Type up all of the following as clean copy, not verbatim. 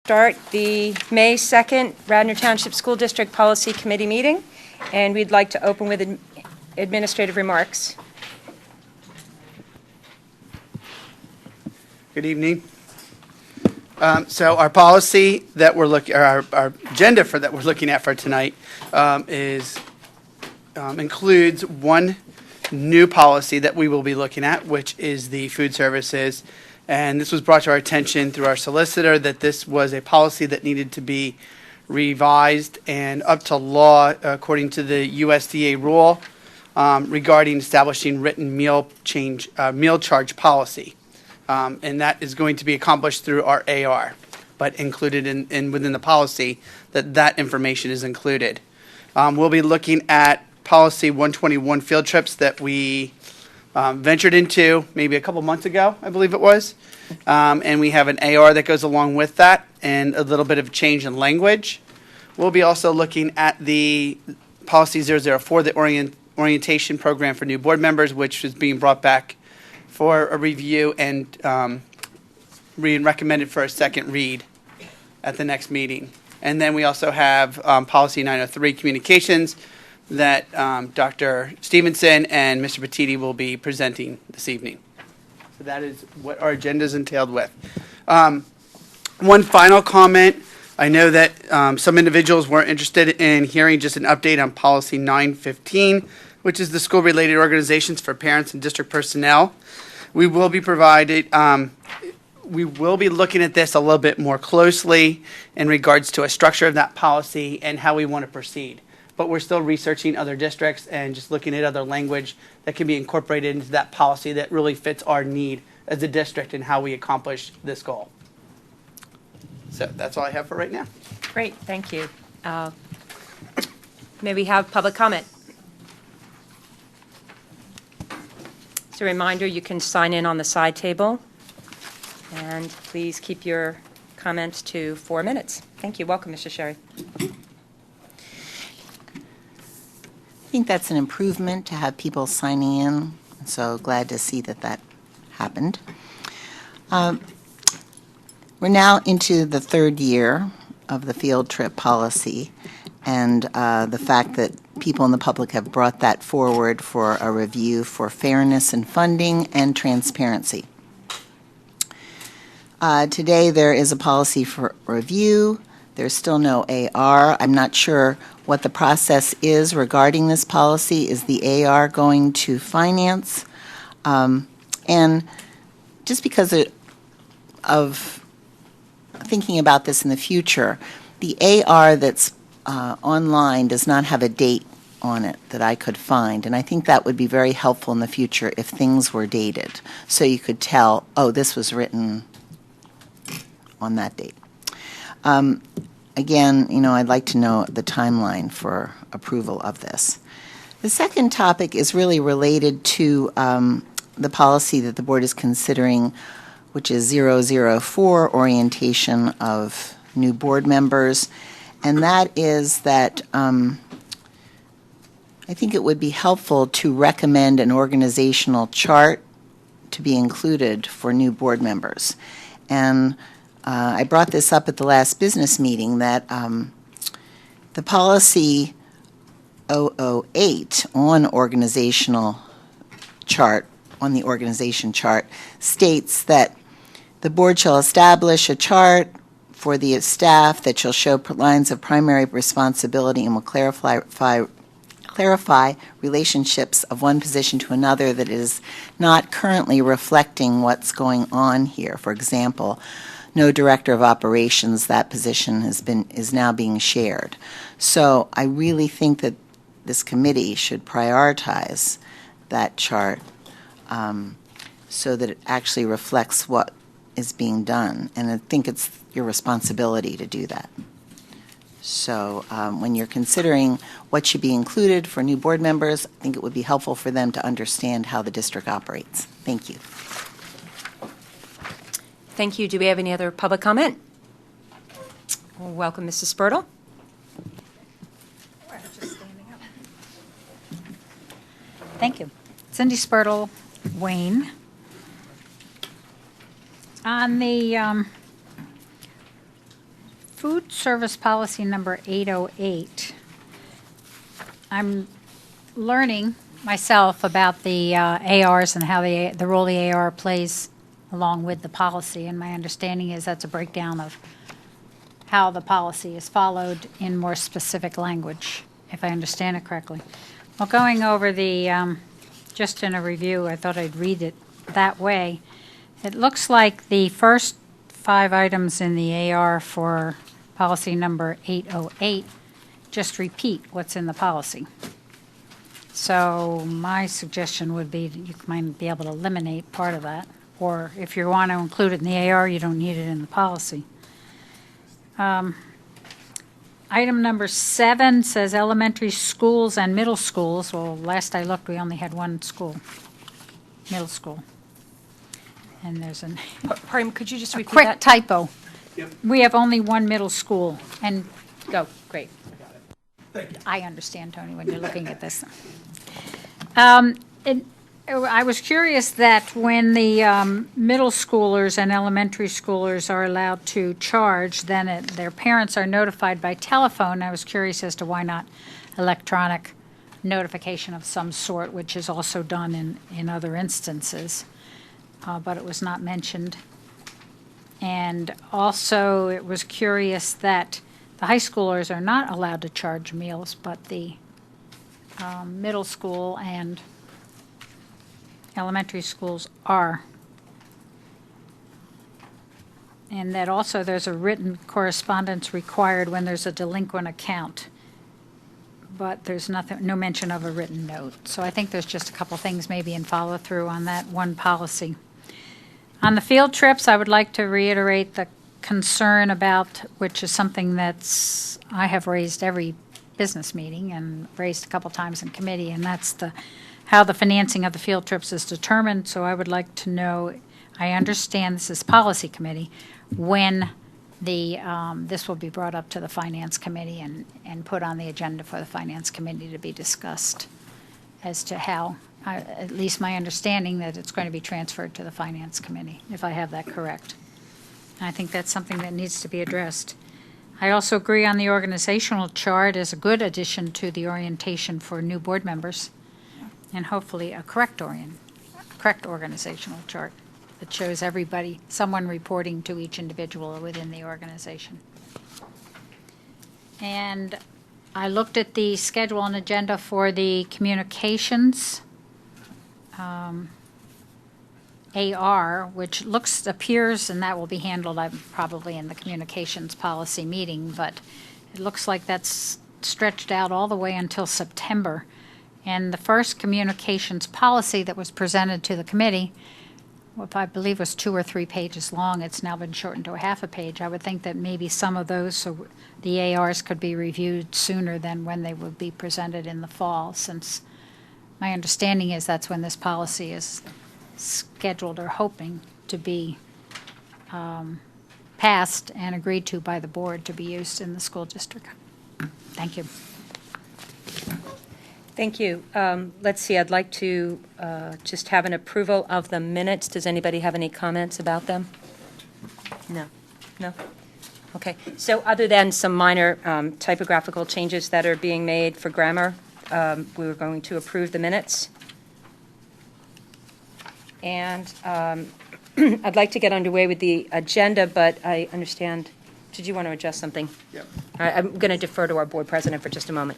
start the May 2nd Radnor Township School District Policy Committee meeting, and we'd like to open with administrative remarks. Good evening. So our policy that we're looking, our agenda for that we're looking at for tonight includes one new policy that we will be looking at, which is the food services. And this was brought to our attention through our solicitor that this was a policy that needed to be revised and up to law according to the USDA rule regarding establishing written meal charge policy. And that is going to be accomplished through our AR, but included in within the policy that information is included. We'll be looking at policy 121 field trips that we ventured into maybe a couple months ago, I believe it was. And we have an AR that goes along with that and a little bit of change in language. We'll be also looking at the policy 004, the orientation program for new board members, which is being brought back for a review and recommended for a second read at the next meeting. And then we also have policy 903, communications, that Dr. Stevenson and Mr. Petiti will be presenting this evening. So that is what our agenda is entailed with. One final comment. I know that some individuals were interested in hearing just an update on policy 915, which is the school-related organizations for parents and district personnel. We will be we will be looking at this a little bit more closely in regards to a structure of that policy and how we want to proceed. But we're still researching other districts and just looking at other language that can be incorporated into that policy that really fits our need as a district and how we accomplish this goal. So that's all I have for right now. Great, thank you. May we have public comment? As a reminder, you can sign in on the side table. And please keep your comments to 4 minutes. Thank you. Welcome, Mr. Sherry. I think that's an improvement to have people signing in, so glad to see that happened. We're now into the third year of the field trip policy, and the fact that people in the public have brought that forward for a review for fairness in funding and transparency. Today there is a policy for review. There's still no AR. I'm not sure what the process is regarding this policy. Is the AR going to finance? And just because of thinking about this in the future, the AR that's online does not have a date on it that I could find. And I think that would be very helpful in the future if things were dated. So you could tell, oh, this was written on that date. Again, I'd like to know the timeline for approval of this. The second topic is really related to the policy that the board is considering, which is 004, orientation of new board members. And that is that I think it would be helpful to recommend an organizational chart to be included for new board members. And I brought this up at the last business meeting that the policy 008 on organizational chart, on the organization chart, states that the board shall establish a chart for the staff that shall show lines of primary responsibility and will clarify relationships of one position to another that is not currently reflecting what's going on here. For example, no director of operations, that position is now being shared. So I really think that this committee should prioritize that chart so that it actually reflects what is being done. And I think it's your responsibility to do that. So when you're considering what should be included for new board members, I think it would be helpful for them to understand how the district operates. Thank you. Thank you. Do we have any other public comment? Welcome, Mrs. Spurtle. Thank you. Cindy Spurtle, Wayne. On the Food service policy number 808. I'm learning myself about the ARs and how the role the AR plays along with the policy, and my understanding is that's a breakdown of how the policy is followed in more specific language, if I understand it correctly. Well, going over the, just in a review, I thought I'd read it that way. It looks like the first 5 items in the AR for policy number 808 just repeat what's in the policy. So my suggestion would be that you might be able to eliminate part of that, or if you want to include it in the AR, you don't need it in the policy. Item number 7 says elementary schools and middle schools. Well, last I looked, we only had one school, middle school. And there's Pardon, could you just a repeat quick that? typo. Yep. We have only one middle school, and Go, great. I understand, Tony, when you're looking at this. I was curious that when the middle schoolers and elementary schoolers are allowed to charge, then their parents are notified by telephone. I was curious as to why not electronic notification of some sort, which is also done in other instances, but it was not mentioned. And also, it was curious that the high schoolers are not allowed to charge meals, but the middle school and elementary schools are. And that also there's a written correspondence required when there's a delinquent account. But there's no mention of a written note. So I think there's just a couple things maybe in follow-through on that one policy. On the field trips, I would like to reiterate the concern about, which is something that's I have raised every business meeting and raised a couple times in committee, and that's how the financing of the field trips is determined. So I would like to know, I understand this is policy committee, when this will be brought up to the finance committee and put on the agenda for the finance committee to be discussed as to how, at least my understanding that it's going to be transferred to the finance committee, if I have that correct. And I think that's something that needs to be addressed. I also agree on the organizational chart as a good addition to the orientation for new board members, and hopefully a correct organizational chart that shows everybody, someone reporting to each individual within the organization. And I looked at the schedule and agenda for the communications AR, which appears, and that will be handled probably in the communications policy meeting, but it looks like that's stretched out all the way until September. And the first communications policy that was presented to the committee, what I believe was 2 or 3 pages long, it's now been shortened to a half a page. I would think that maybe some of those, so the ARs could be reviewed sooner than when they would be presented in the fall, since my understanding is that's when this policy is scheduled or hoping to be passed and agreed to by the board to be used in the school district. Thank you. Thank you. Let's see, I'd like to just have an approval of the minutes. Does anybody have any comments about them? No? No? Okay. So other than some minor typographical changes that are being made for grammar, we were going to approve the minutes. And I'd like to get underway with the agenda, but I understand, did you want to adjust something? Yep. All right, I'm going to defer to our board president for just a moment.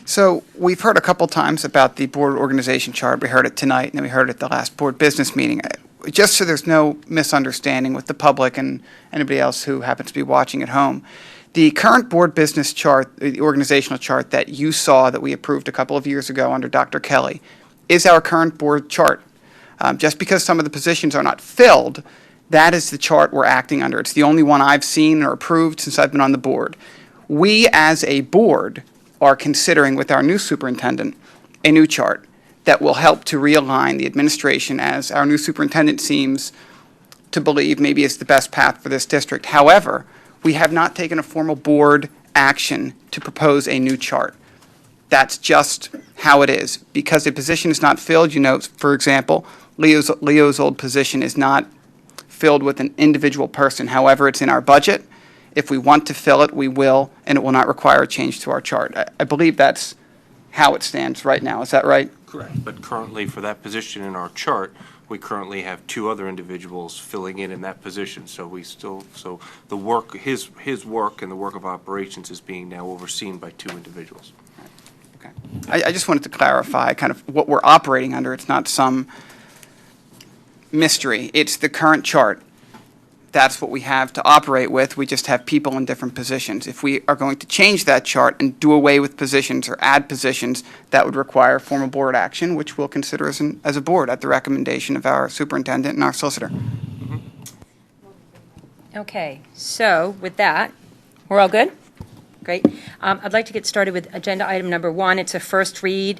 So we've heard a couple times about the board organization chart. We heard it tonight, and then we heard it at the last board business meeting. Just so there's no misunderstanding with the public and anybody else who happens to be watching at home, the current board business chart, the organizational chart that you saw that we approved a couple of years ago under Dr. Kelly, is our current board chart. Just because some of the positions are not filled, that is the chart we're acting under. It's the only one I've seen or approved since I've been on the board. We, as a board, are considering with our new superintendent a new chart that will help to realign the administration, as our new superintendent seems to believe maybe is the best path for this district. However, we have not taken a formal board action to propose a new chart. That's just how it is. Because a position is not filled, for example, Leo's old position is not filled with an individual person. However, it's in our budget. If we want to fill it, we will, and it will not require a change to our chart. I believe that's how it stands right now. Is that right? Correct. But currently, for that position in our chart, we currently have two other individuals filling in that position. So so the work, his work and the work of operations is being now overseen by two individuals. Okay. I just wanted to clarify kind of what we're operating under. It's not some mystery. It's the current chart. That's what we have to operate with. We just have people in different positions. If we are going to change that chart and do away with positions or add positions, that would require formal board action, which we'll consider as a board at the recommendation of our superintendent and our solicitor. Okay, so with that, we're all good? Great. I'd like to get started with agenda item number 1. It's a first read.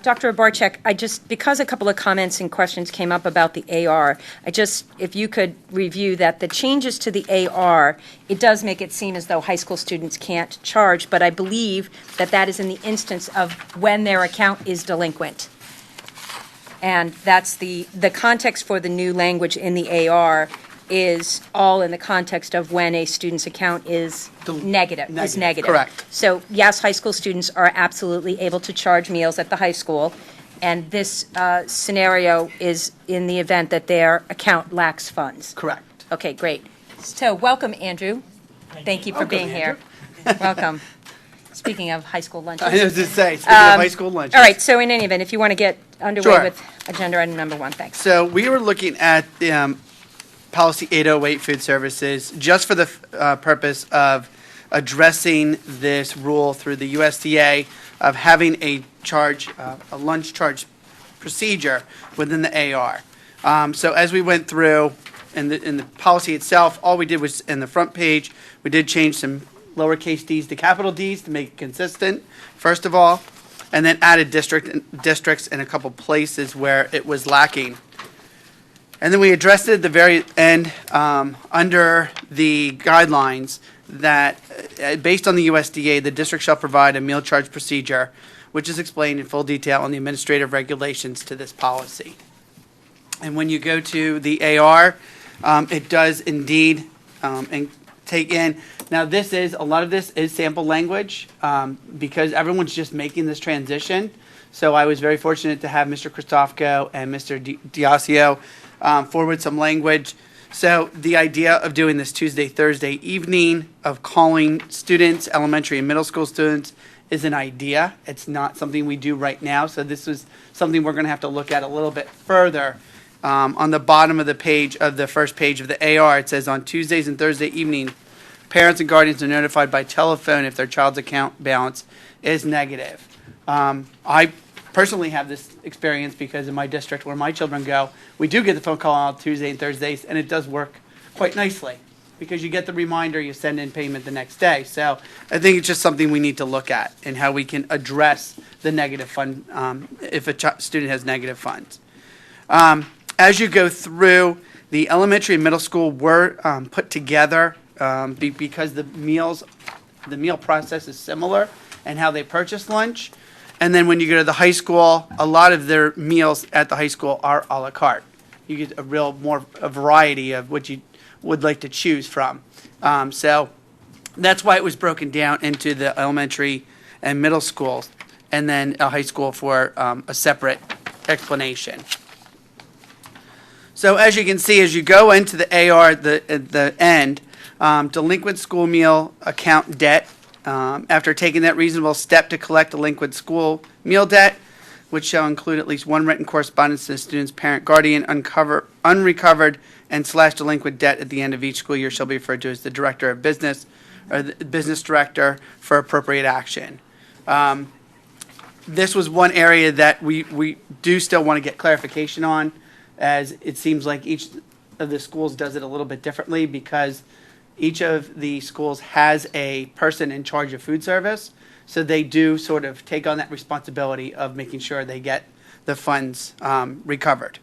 Dr. Barczyk, because a couple of comments and questions came up about the AR, if you could review that, the changes to the AR, it does make it seem as though high school students can't charge, but I believe that is in the instance of when their account is delinquent. And that's the context for the new language in the AR is all in the context of when a student's account is negative. Correct. So, yes, high school students are absolutely able to charge meals at the high school, and this scenario is in the event that their account lacks funds. Correct. Okay, great. So, welcome, Andrew. Thank you for being here. Welcome. Speaking of high school lunches. I was just saying, speaking of high school lunches. All right, so in any event, if you want to get underway Sure. with agenda item number 1, thanks. So we were looking at the policy 808 food services just for the purpose of addressing this rule through the USDA of having a lunch charge procedure within the AR. So as we went through in the policy itself, all we did was in the front page, we did change some lowercase d's to capital D's to make it consistent, first of all, and then added districts in a couple places where it was lacking. And then we addressed it at the very end under the guidelines that, based on the USDA, the district shall provide a meal charge procedure, which is explained in full detail in the administrative regulations to this policy. And when you go to the AR, it does indeed take in. Now, a lot of this is sample language because everyone's just making this transition. So I was very fortunate to have Mr. Christofko and Mr. Diasio forward some language. So the idea of doing this Tuesday, Thursday evening, of calling students, elementary and middle school students, is an idea. It's not something we do right now. So this was something we're going to have to look at a little bit further. On the bottom of the page, of the first page of the AR, it says on Tuesdays and Thursday evening, parents and guardians are notified by telephone if their child's account balance is negative. I personally have this experience because in my district where my children go, we do get the phone call on Tuesday and Thursdays, and it does work quite nicely because you get the reminder, you send in payment the next day. So I think it's just something we need to look at and how we can address the negative fund if a student has negative funds. As you go through, the elementary and middle school were put together because the meal process is similar and how they purchase lunch. And then when you go to the high school, a lot of their meals at the high school are a la carte. You get a variety of what you would like to choose from. So that's why it was broken down into the elementary and middle schools, and then a high school for a separate explanation. So as you can see, as you go into the AR at the end, delinquent school meal account debt, after taking that reasonable step to collect delinquent school meal debt, which shall include at least one written correspondence to the student's parent, guardian, unrecovered and / delinquent debt at the end of each school year shall be referred to as the director of business or the business director for appropriate action. This was one area that we do still want to get clarification on, as it seems like each of the schools does it a little bit differently because each of the schools has a person in charge of food service, so they do sort of take on that responsibility of making sure they get the funds recovered.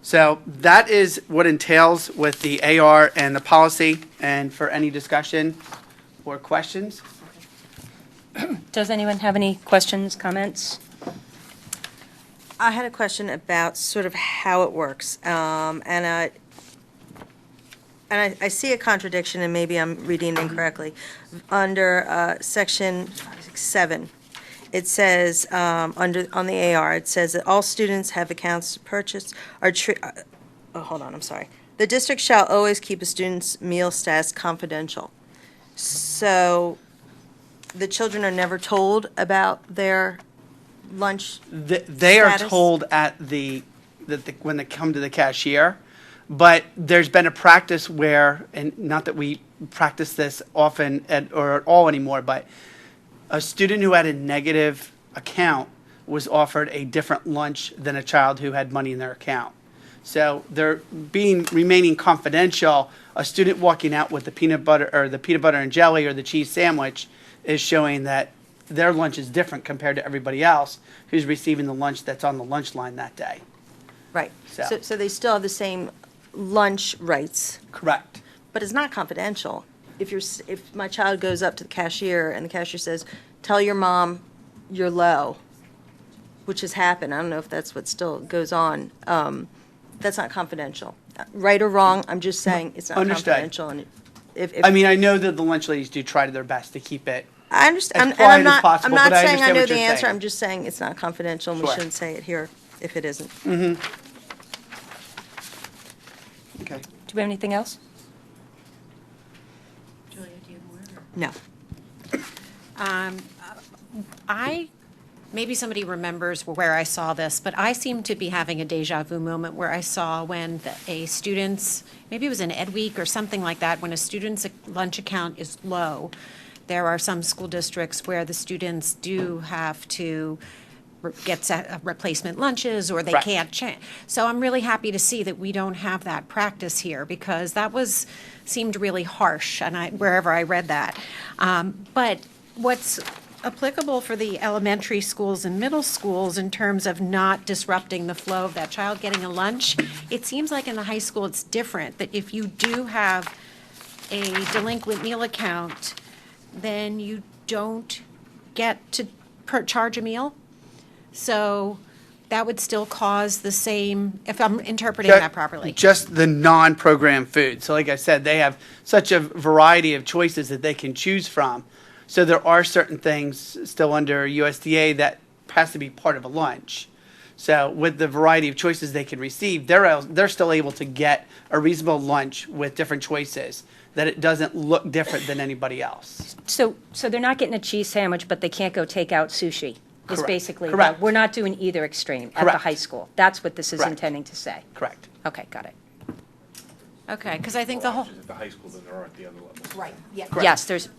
So that is what entails with the AR and the policy, and for any discussion or questions. Does anyone have any questions, comments? I had a question about sort of how it works, and and I see a contradiction, and maybe I'm reading incorrectly. Under section 7, it says, on the AR, it says that all students have accounts to purchase hold on, I'm sorry. The district shall always keep a student's meal status confidential. So the children are never told about their lunch They are status? told when they come to the cashier, but there's been a practice where, and not that we practice this often or at all anymore, but a student who had a negative account was offered a different lunch than a child who had money in their account. So they're remaining confidential. A student walking out with the peanut butter and jelly or the cheese sandwich is showing that their lunch is different compared to everybody else who's receiving the lunch that's on the lunch line that day. Right. So- So they still have the same lunch rights, Correct. but it's not confidential. If my child goes up to the cashier and the cashier says, "Tell your mom you're low," which has happened, I don't know if that's what still goes on, that's not confidential. Right or wrong, I'm just saying it's not Understood. confidential. And if I mean, I know that the lunch ladies do try their best to keep it. I understand, as and I'm quiet as not, possible, I'm not but I saying I understand know what the you're answer, saying. I'm just saying it's not confidential, and we Sure. shouldn't say it here if it isn't. Okay. Do we have anything else? No. Maybe somebody remembers where I saw this, but I seem to be having a deja vu moment where I saw when a student's, maybe it was an Ed Week or something like that, when a student's lunch account is low, there are some school districts where the students do have to get replacement lunches, or they Correct. can't change. So I'm really happy to see that we don't have that practice here, because that seemed really harsh, and wherever I read that. But what's applicable for the elementary schools and middle schools in terms of not disrupting the flow of that child getting a lunch, it seems like in the high school it's different, that if you do have a delinquent meal account, then you don't get to charge a meal. So that would still cause the same, if I'm interpreting that properly. Just the non-program food. So like I said, they have such a variety of choices that they can choose from. So there are certain things still under USDA that has to be part of a lunch. So with the variety of choices they can receive, they're still able to get a reasonable lunch with different choices, that it doesn't look different than anybody else. So they're not getting a cheese sandwich, but they can't go take out sushi, is Correct. basically. Correct. We're not doing either extreme at the Correct. high school. That's what this is Correct. intending to say. Correct. Okay, got it. Okay, because I think the whole, At the high school than there are at the other levels. right, yeah. Yes, there's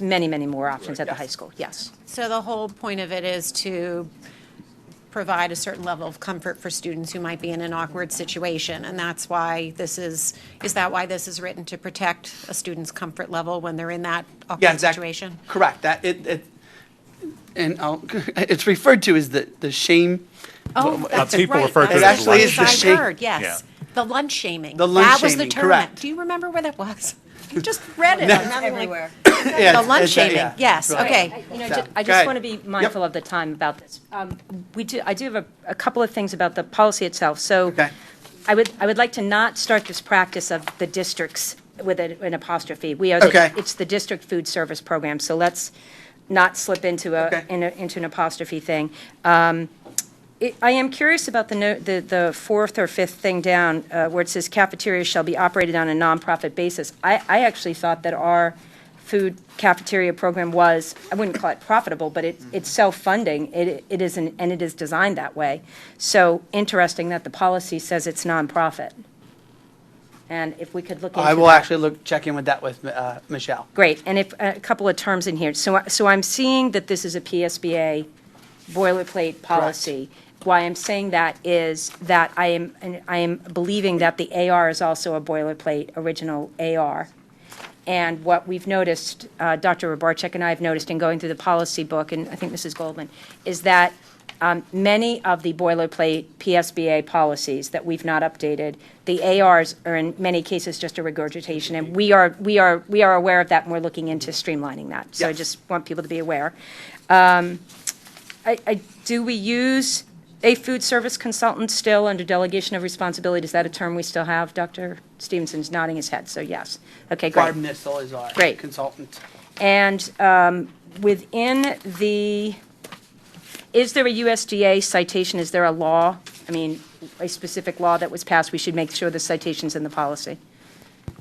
many, many more options at the Yes. high school, yes. So the whole point of it is to provide a certain level of comfort for students who might be in an awkward situation, and that's why is that why this is written, to protect a student's comfort level when they're in that awkward situation? Correct. It's referred to as the shame. Oh, that's people right. refer to That's it as the what lunch I've shaming. heard, yes. The lunch shaming. The lunch That was the shaming, term. correct. Do you remember where that was? You just read it. No. I'm having like- Everywhere. Yeah, The lunch it's shaming, yeah. yes, Right. okay. You know, So, I go just ahead. want to be mindful of the time about this. I do have a couple of things about the policy itself. So Okay. I would like to not start this practice of the districts with an apostrophe. Okay. It's the district food service program, so let's not slip into Okay. into an apostrophe thing. I am curious about the fourth or fifth thing down, where it says cafeterias shall be operated on a nonprofit basis. I actually thought that our food cafeteria program was, I wouldn't call it profitable, but it's self-funding. It is, and it is designed that way. So interesting that the policy says it's nonprofit. And if we could look into that. I will actually check in with that with Michelle. Great, and if, a couple of terms in here. So I'm seeing that this is a PSBA boilerplate policy. Why I'm saying that is that I am believing that the AR is also a boilerplate, original AR. And what we've noticed, Dr. Rabarczyk and I have noticed in going through the policy book, and I think Mrs. Goldman, is that many of the boilerplate PSBA policies that we've not updated, the ARs are in many cases just a regurgitation, and we are aware of that, and we're looking into streamlining that. So I Yes. just want people to be aware. Do we use a food service consultant still under delegation of responsibility? Is that a term we still have? Dr. Stevenson's nodding his head, so yes. Okay, great. Barb Nissel is our Great. consultant. And within the, is there a USDA citation? Is there a law? I mean, a specific law that was passed? We should make sure the citation's in the policy.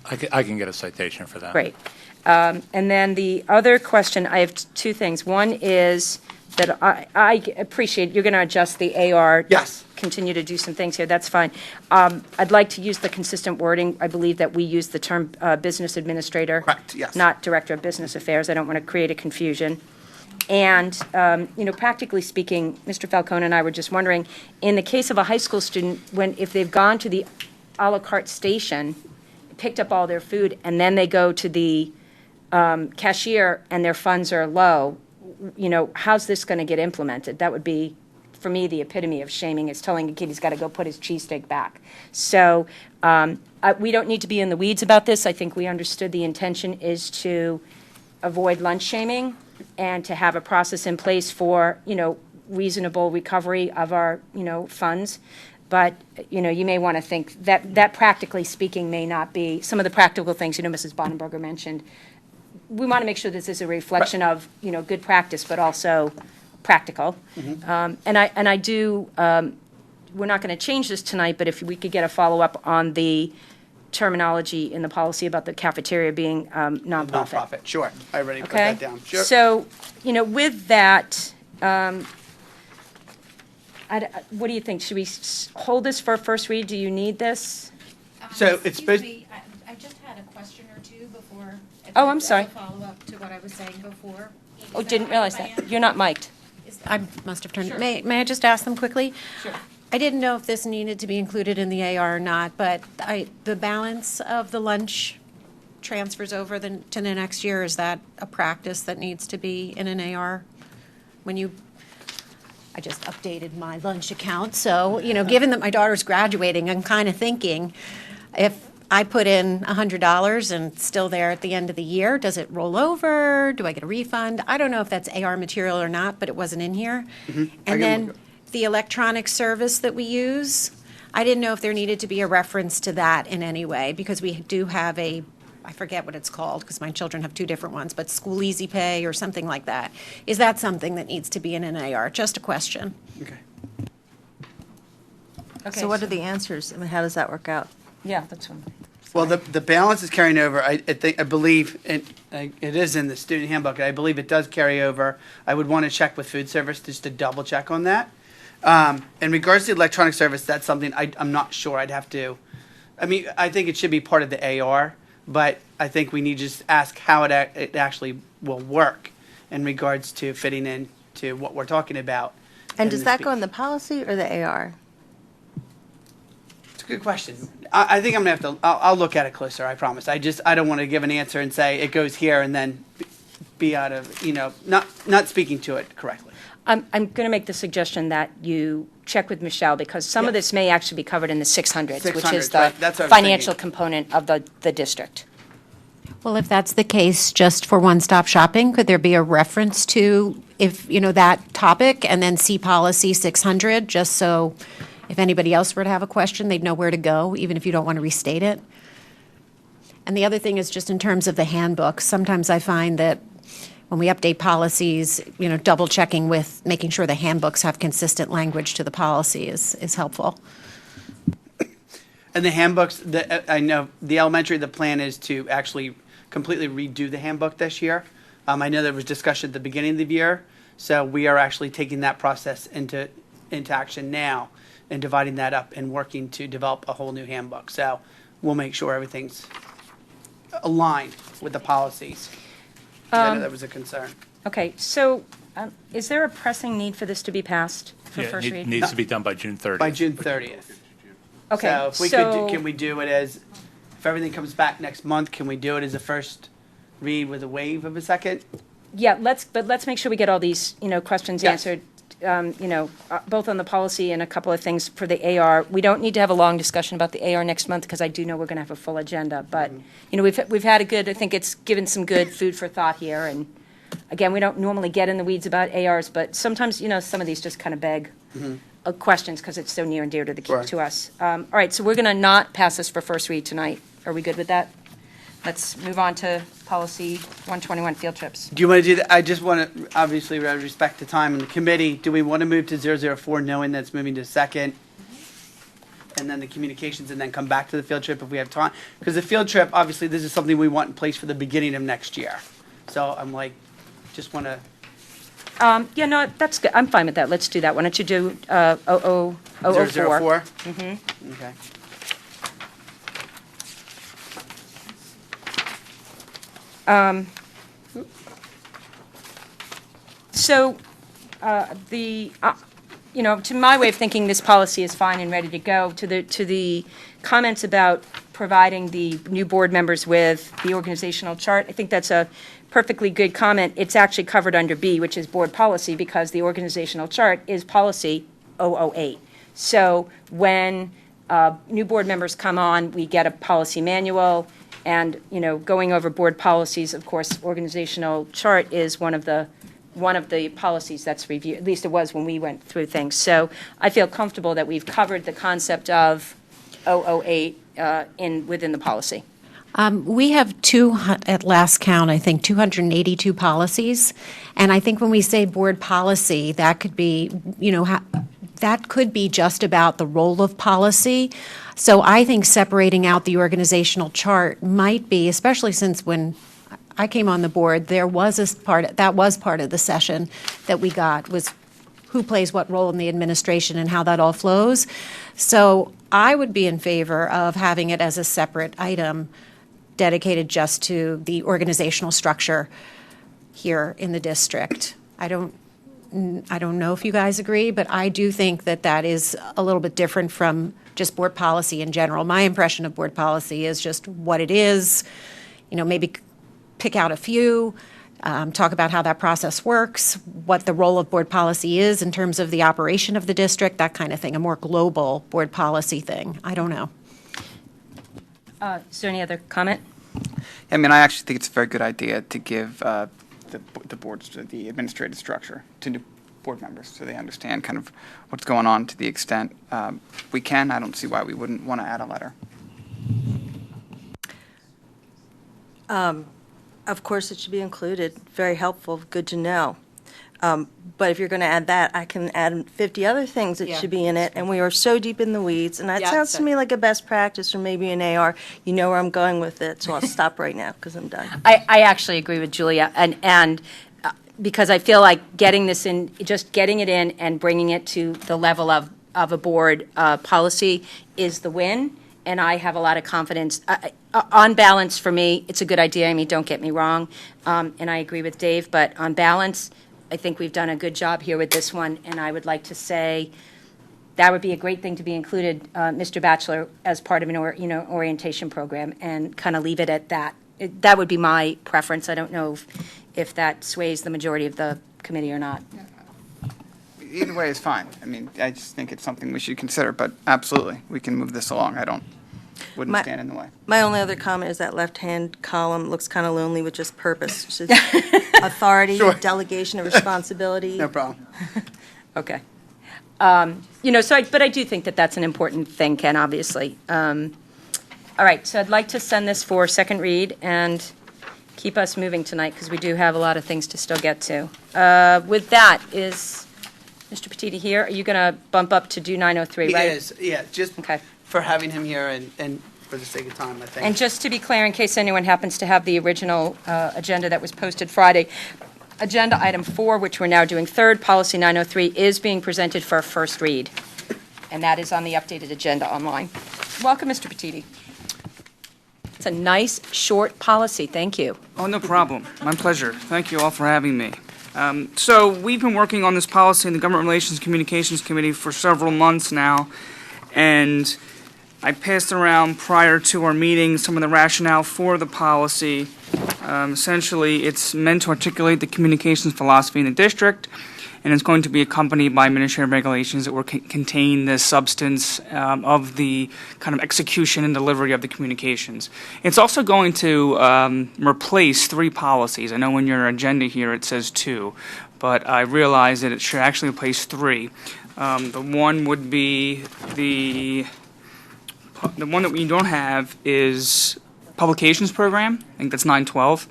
I can get a citation for that. Great. And then the other question, I have two things. One is that I appreciate, you're going to adjust the AR. Yes. Continue to do some things here, that's fine. I'd like to use the consistent wording. I believe that we use the term business administrator. Correct, yes. Not director of business affairs. I don't want to create a confusion. And, practically speaking, Mr. Falcone and I were just wondering, in the case of a high school student, if they've gone to the à la carte station, picked up all their food, and then they go to the cashier and their funds are low, how's this going to get implemented? That would be, for me, the epitome of shaming, is telling a kid he's got to go put his cheesesteak back. So we don't need to be in the weeds about this. I think we understood the intention is to avoid lunch shaming and to have a process in place for, reasonable recovery of our, funds. But, you may want to think that practically speaking may not be, some of the practical things, Mrs. Bonenberger mentioned. We want to make sure this is a reflection of, good practice, but also practical. And I do, we're not going to change this tonight, but if we could get a follow-up on the terminology in the policy about the cafeteria being nonprofit. Nonprofit, sure. I already put Okay? that down. Sure. So, with that, what do you think? Should we hold this for a first read? Do you need this? So it's supposed- I just had a question or two before. Oh, I'm sorry. As a follow-up to what I was saying before. Oh, didn't realize that. You're not mic'd. I must have turned, may I just ask them quickly? Sure. I didn't know if this needed to be included in the AR or not, but the balance of the lunch transfers over to the next year, is that a practice that needs to be in an AR? I just updated my lunch account, so, given that my daughter's graduating, I'm kind of thinking, if I put in $100 and it's still there at the end of the year, does it roll over? Do I get a refund? I don't know if that's AR material or not, but it wasn't in here. And then the electronic service that we use, I didn't know if there needed to be a reference to that in any way, because we do have I forget what it's called, because my children have two different ones, but School Easy Pay or something like that. Is that something that needs to be in an AR? Just a question. Okay. Okay, So what are the answers? I mean, how does that work out? Yeah, that's one. Well, the balance is carrying over. I believe it is in the student handbook. I believe it does carry over. I would want to check with food service just to double check on that. In regards to electronic service, that's something I'm not sure. I'd have to. I think it should be part of the AR, but I think we need to just ask how it actually will work in regards to fitting into what we're talking about. And in does this that piece. go in the policy or the AR? It's a good question. I think I'm gonna have to. I'll look at it closer. I promise. I don't want to give an answer and say it goes here and then be out of not speaking to it correctly. I'm going to make the suggestion that you check with Michelle, because some of Yeah. this may actually be covered in the 600s, which is 600s, the right. That's what I was financial thinking. component of the district. Well, if that's the case, just for one-stop shopping, could there be a reference to, that topic, and then see policy 600, just so if anybody else were to have a question, they'd know where to go, even if you don't want to restate it? And the other thing is just in terms of the handbook, sometimes I find that when we update policies, double-checking with making sure the handbooks have consistent language to the policy is helpful. And the handbooks, I know the elementary, the plan is to actually completely redo the handbook this year. I know there was discussion at the beginning of the year, so we are actually taking that process into action now and dividing that up and working to develop a whole new handbook. So we'll make sure everything's aligned with the policies. I know that was a concern. Okay, so is there a pressing need for this to be passed for first It read? needs to be done by June 30th. By June 30th. Okay, So if we could, can we do it if everything comes back next month, can we do it as a first read with a waive of a second? Yeah, let's make sure we get all these, questions Yes. answered, both on the policy and a couple of things for the AR. We don't need to have a long discussion about the AR next month, because I do know we're going to have a full agenda. But, we've had I think it's given some good food for thought here. And again, we don't normally get in the weeds about ARs, but sometimes, some of these just kind of beg questions because it's so near and dear to Sure. to us. All right, so we're going to not pass this for first read tonight. Are we good with that? Let's move on to policy 121, field trips. Do you want to do that? I just want to, obviously, with respect to time in the committee, do we want to move to 004 knowing that's moving to second? And then the communications and then come back to the field trip if we have time? Because the field trip, obviously, this is something we want in place for the beginning of next year. So I'm like, just want to, Yeah, no, that's good. I'm fine with that. Let's do that. Why don't you do 004? 004? Mm-hmm. Okay. So, to my way of thinking, this policy is fine and ready to go. To the comments about providing the new board members with the organizational chart, I think that's a perfectly good comment. It's actually covered under B, which is board policy, because the organizational chart is policy 008. So when new board members come on, we get a policy manual, and, going over board policies, of course, organizational chart is one of the policies that's reviewed, at least it was when we went through things. So I feel comfortable that we've covered the concept of 008 within the policy. We have at last count, I think, 282 policies. And I think when we say board policy, that could be, that could be just about the role of policy. So I think separating out the organizational chart might be, especially since when I came on the board, that was part of the session that we got, was who plays what role in the administration and how that all flows. So I would be in favor of having it as a separate item dedicated just to the organizational structure here in the district. I don't know if you guys agree, but I do think that is a little bit different from just board policy in general. My impression of board policy is just what it is, maybe pick out a few, talk about how that process works, what the role of board policy is in terms of the operation of the district, that kind of thing, a more global board policy thing. I don't know. Is there any other comment? I mean, I actually think it's a very good idea to give the boards, the administrative structure to new board members so they understand kind of what's going on to the extent we can. I don't see why we wouldn't want to add a letter. Of course, it should be included. Very helpful, good to know. But if you're going to add that, I can add 50 other things that should be in it, and we are so deep in the weeds. And that sounds to me like a best practice, or maybe an AR. You know where I'm going with it, so I'll stop right now because I'm done. I actually agree with Julia, and because I feel like getting this in, just getting it in and bringing it to the level of a board policy is the win, and I have a lot of confidence. On balance, for me, it's a good idea. I mean, don't get me wrong, and I agree with Dave, but on balance, I think we've done a good job here with this one, and I would like to say that would be a great thing to be included, Mr. Batchelor, as part of an orientation program, and kind of leave it at that. That would be my preference. I don't know if that sways the majority of the committee or not. Either way is fine. I mean, I just think it's something we should consider, but absolutely, we can move this along. Wouldn't stand in the way. My only other comment is that left-hand column looks kind of lonely with just purpose. So authority, Sure. delegation of responsibility. no problem. Okay. But I do think that that's an important thing, Ken, obviously. All right, so I'd like to send this for second read and keep us moving tonight, because we do have a lot of things to still get to. With that, is Mr. Petiti here? Are you going to bump up to do 903, right? He is, yeah, just Okay. for having him here and for the sake of time, I think. And just to be clear, in case anyone happens to have the original agenda that was posted Friday, Agenda Item 4, which we're now doing third, Policy 903, is being presented for a first read, and that is on the updated agenda online. Welcome, Mr. Petiti. It's a nice, short policy. Thank you. Oh, no problem. My pleasure. Thank you all for having me. So we've been working on this policy in the Government Relations Communications Committee for several months now, and I passed around prior to our meeting some of the rationale for the policy. Essentially, it's meant to articulate the communications philosophy in the district, and it's going to be accompanied by administrative regulations that will contain the substance of the kind of execution and delivery of the communications. It's also going to replace 3 policies. I know in your agenda here it says 2, but I realize that it should actually replace 3. The one would be the one that we don't have is publications program. I think that's 912,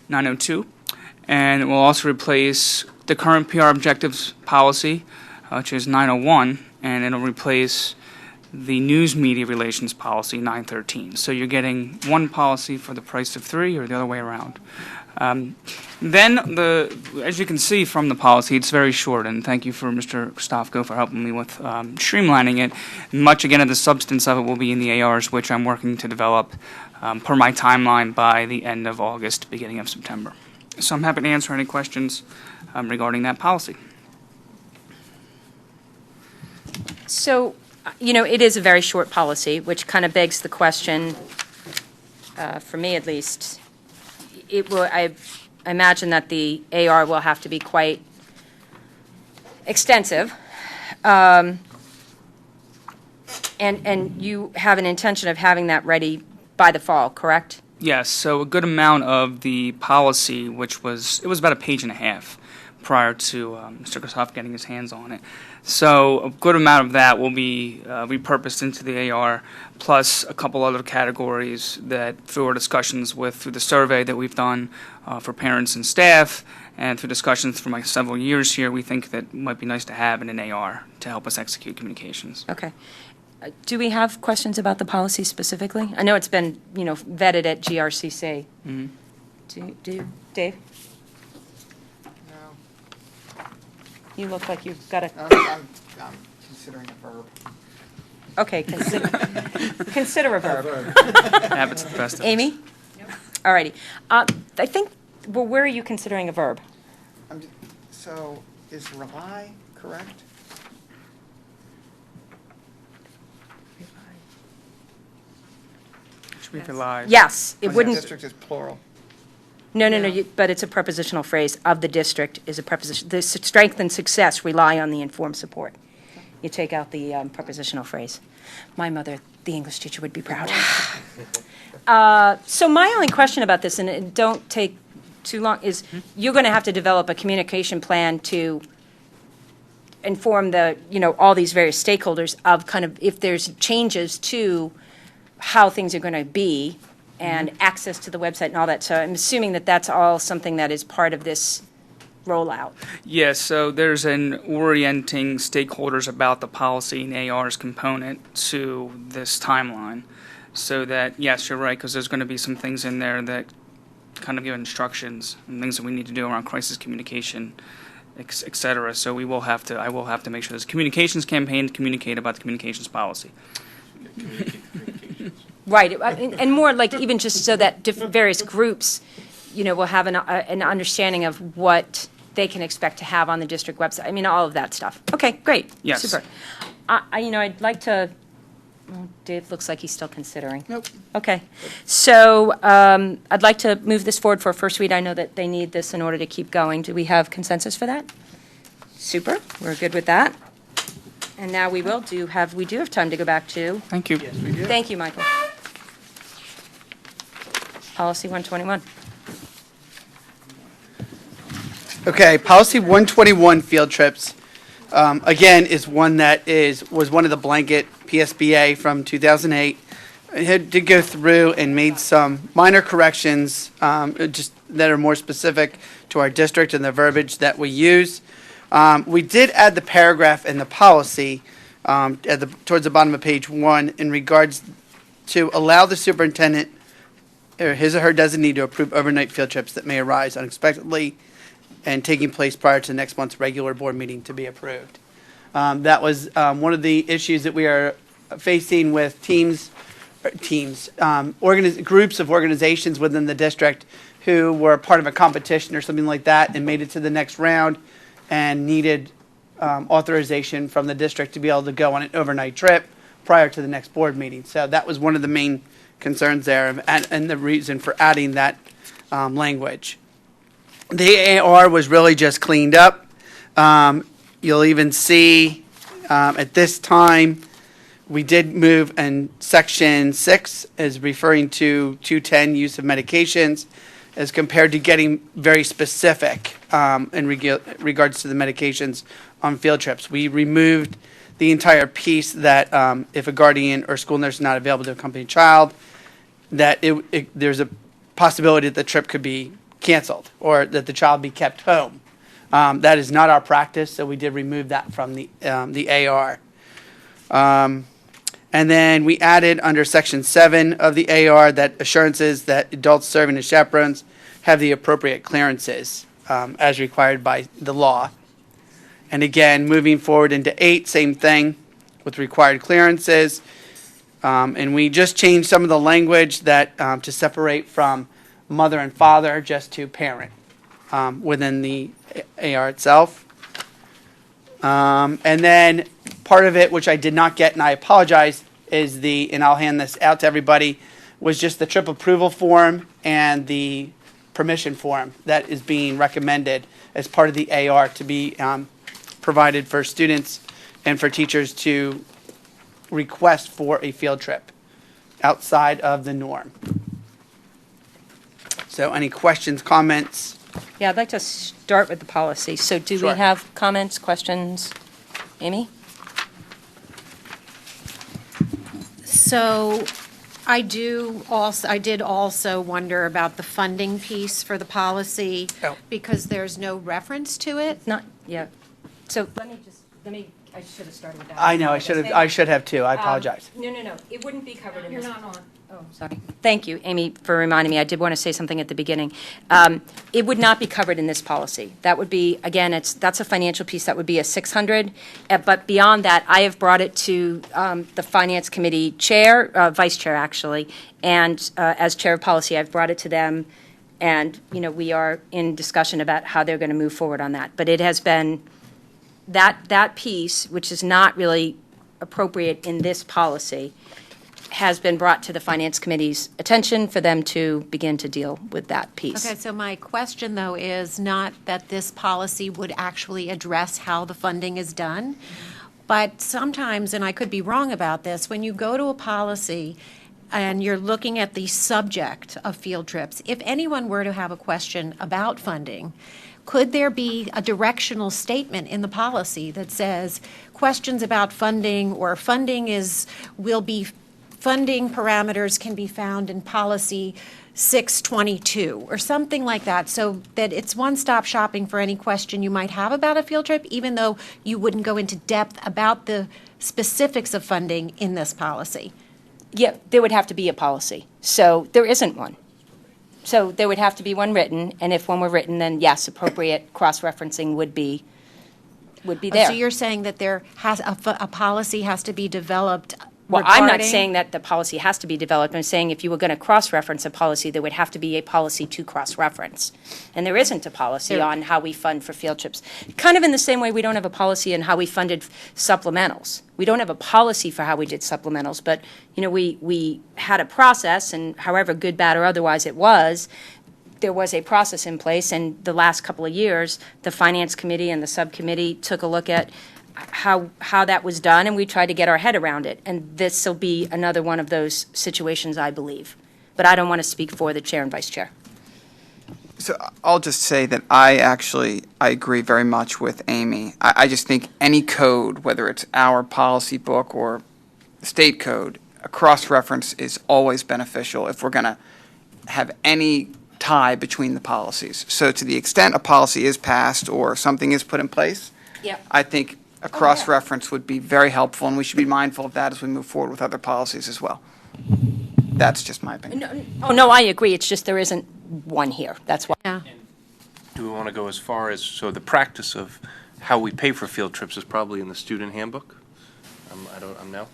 902. And it will also replace the current PR objectives policy, which is 901, and it'll replace the news media relations policy, 913. So you're getting one policy for the price of three, or the other way around. Then, as you can see from the policy, it's very short, and thank you for Mr. Stofko for helping me with streamlining it. Much, again, of the substance of it will be in the ARs, which I'm working to develop per my timeline by the end of August, beginning of September. So I'm happy to answer any questions regarding that policy. So, it is a very short policy, which kind of begs the question, for me at least. I imagine that the AR will have to be quite extensive. And you have an intention of having that ready by the fall, correct? Yes, so a good amount of the policy, it was about a page and a half prior to Mr. Kosoff getting his hands on it. So a good amount of that will be repurposed into the AR, plus a couple other categories that through our discussions through the survey that we've done for parents and staff, and through discussions for several years here, we think that it might be nice to have in an AR to help us execute communications. Okay. Do we have questions about the policy specifically? I know it's been, vetted at GRCC. Mm-hmm. Do you, Dave? No. You look like you've got a, I'm considering a verb. okay, consider a verb. Habits of the best of us. Amy? All righty. I think, where are you considering a verb? So is rely correct? Should we rely? Yes, it Or wouldn't. District is plural. No, but it's a prepositional phrase. Of the district is a preposition. The strength and success rely on the informed support. You take out the prepositional phrase. My mother, the English teacher, would be proud. So my only question about this, and don't take too long, is you're going to have to develop a communication plan to inform all these various stakeholders of kind of if there's changes to how things are going to be and access to the website and all that. So I'm assuming that that's all something that is part of this rollout. Yes, so there's an orienting stakeholders about the policy and AR's component to this timeline. So that, yes, you're right, because there's going to be some things in there that kind of give instructions and things that we need to do around crisis communication, et cetera. So I will have to make sure there's a communications campaign to communicate about the communications policy. Right, and more like even just so that various groups, will have an understanding of what they can expect to have on the district website. I mean, all of that stuff. Okay, great. Yes. Super. I'd like to, well, Dave looks like he's still considering. Nope. Okay. So I'd like to move this forward for a first read. I know that they need this in order to keep going. Do we have consensus for that? Super. We're good with that. And now we do have time to go back to. Thank you. Yes, we do. Thank you, Michael. Policy 121. Okay, policy 121 field trips, again, is one that was one of the blanket PSBA from 2008. It did go through and made some minor corrections, just that are more specific to our district and the verbiage that we use. We did add the paragraph in the policy towards the bottom of page 1 in regards to allow the superintendent or his or her designee to approve overnight field trips that may arise unexpectedly and taking place prior to next month's regular board meeting to be approved. That was one of the issues that we are facing with groups of organizations within the district who were part of a competition or something like that and made it to the next round and needed authorization from the district to be able to go on an overnight trip prior to the next board meeting. So that was one of the main concerns there and the reason for adding that language. The AR was really just cleaned up. You'll even see at this time we did move, and section 6 is referring to 210 use of medications. as compared to getting very specific in regards to the medications on field trips. We removed the entire piece that if a guardian or school nurse is not available to accompany a child, that there's a possibility that the trip could be canceled or that the child be kept home. That is not our practice, so we did remove that from the AR. And then we added under Section 7 of the AR that assurances that adults serving as chaperones have the appropriate clearances as required by the law. And again, moving forward into 8, same thing with required clearances. And we just changed some of the language that to separate from mother and father just to parent within the AR itself. And then part of it, which I did not get, and I apologize, is and I'll hand this out to everybody, was just the trip approval form and the permission form that is being recommended as part of the AR to be provided for students and for teachers to request for a field trip outside of the norm. So any questions, comments? Yeah, I'd like to start with the policy. So do we Sure. have comments, questions? Amy? So I did also wonder about the funding piece for the policy Oh. because there's no reference to it. Not, yeah. So I should have started with that. I know, I should have too. I apologize. No. It wouldn't be covered in this. You're not on. Oh, sorry. Thank you, Amy, for reminding me. I did want to say something at the beginning. It would not be covered in this policy. That would be, again, that's a financial piece. That would be a 600. But beyond that, I have brought it to the Finance Committee Chair, Vice Chair, actually, and as Chair of Policy, I've brought it to them. And, we are in discussion about how they're going to move forward on that. But it has been that piece, which is not really appropriate in this policy, has been brought to the Finance Committee's attention for them to begin to deal with that piece. Okay, so my question, though, is not that this policy would actually address how the funding is done, but sometimes, and I could be wrong about this, when you go to a policy and you're looking at the subject of field trips, if anyone were to have a question about funding, could there be a directional statement in the policy that says questions about funding or funding funding parameters can be found in policy 622 or something like that, so that it's one-stop shopping for any question you might have about a field trip, even though you wouldn't go into depth about the specifics of funding in this policy? Yeah, there would have to be a policy. So there isn't one. So there would have to be one written, and if one were written, then yes, appropriate cross-referencing would be there. So you're saying that a policy has to be developed Well, I'm not regarding- saying that the policy has to be developed. I'm saying if you were going to cross-reference a policy, there would have to be a policy to cross-reference. And there isn't a policy on how we fund for field trips. Kind of in the same way we don't have a policy on how we funded supplementals. We don't have a policy for how we did supplementals, but, we had a process, and however good, bad, or otherwise it was, there was a process in place, and the last couple of years, the Finance Committee and the subcommittee took a look at how that was done, and we tried to get our head around it. And this will be another one of those situations, I believe. But I don't want to speak for the chair and vice chair. So I'll just say that I agree very much with Amy. I just think any code, whether it's our policy book or state code, a cross-reference is always beneficial if we're going to have any tie between the policies. So to the extent a policy is passed or something is put in place, I think a cross-reference would be very helpful, and we should be mindful of that as we move forward with other policies as well. That's just my opinion. No, I agree. It's just there isn't one here. That's why. Yeah. Do we want to go as far as, so the practice of how we pay for field trips is probably in the student handbook? I'm now?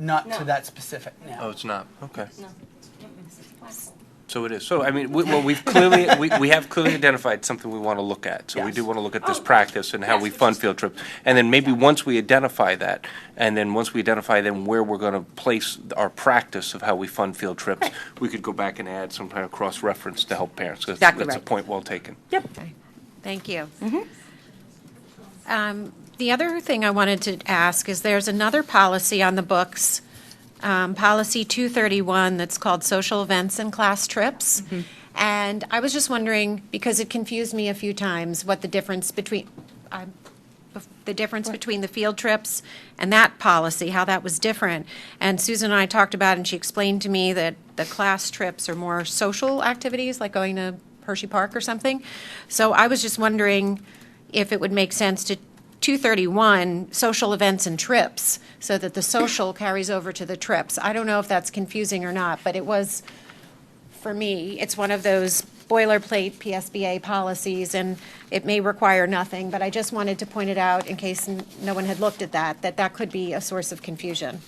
Not to that specific, no. Oh, it's not, okay. So it is. So, I mean, we've clearly, we have clearly identified something we want to look at. So we do want to look at this practice and how we fund field trips. And then maybe once we identify that, and then once we identify then where we're going to place our practice of how we fund field trips, we could go back and add some kind of cross-reference to help parents. Exactly That's a right. point well taken. Yep. Okay, thank you. The other thing I wanted to ask is there's another policy on the books, Policy 231, that's called Social Events and Class Trips. And I was just wondering, because it confused me a few times, what the difference between the field trips and that policy, how that was different. And Susan and I talked about it, and she explained to me that the class trips are more social activities, like going to Hershey Park or something. So I was just wondering if it would make sense to 231, social events and trips, so that the social carries over to the trips. I don't know if that's confusing or not, but it was, for me, it's one of those boilerplate PSBA policies, and it may require nothing, but I just wanted to point it out in case no one had looked at that could be a source of confusion.